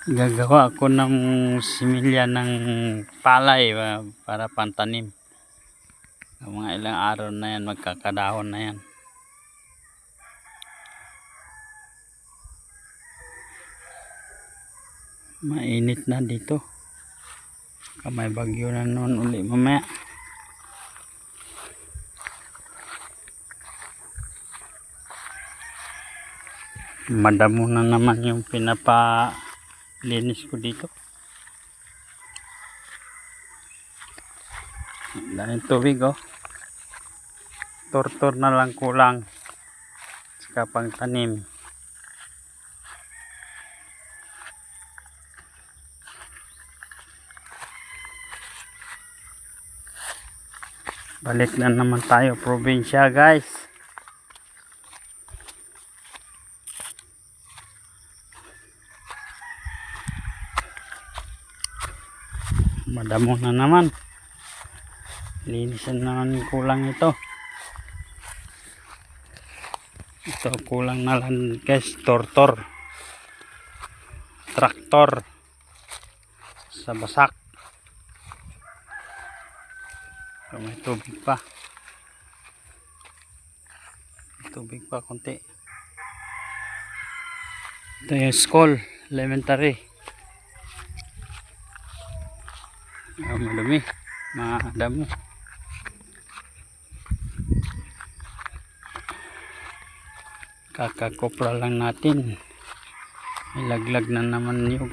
Gagawa ako ng similya ng palay para pantanim. Mga ilang araw na yan, magkakadahon na yan. Mainit na dito. May bagyo na noon uli mamaya. Madamo na naman yung pinapalinis ko dito. Dahil tubig oh. Tortor na lang kulang. Saka pang tanim. Balik na naman tayo probinsya guys. Madamo na naman. Linisan naman kulang ito. Ito kulang na lang guys. Traktor sa basak. May tubig pa. Tubig pa konti. Ito yung school elementary. Madumi. Madami. Kakakopra lang natin. Ilaglag na naman yung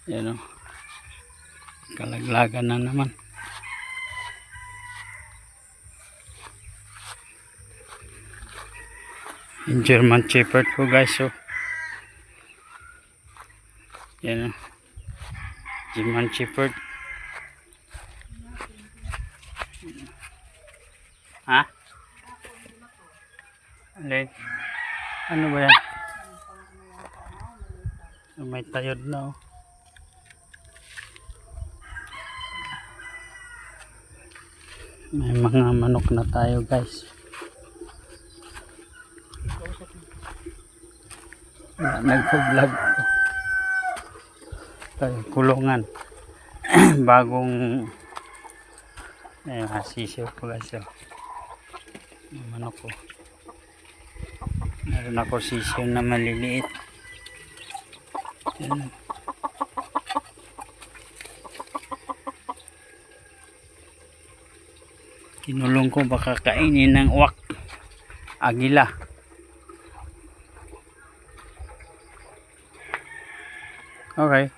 yan o. Kalaglagan na naman. Yung German Shepherd ko guys o. Yan o. German Shepherd. Ha? Alin? Ano ba yan? May tayod na oh. May mga manok na tayo guys. Nagpo-vlog tayo kulungan. Bagong sisiyo ko guys oh. Manok ko. Meron ako sisiyo na maliliit. Yan. Kinulong ko baka kainin ng uwak. Agila. Okay.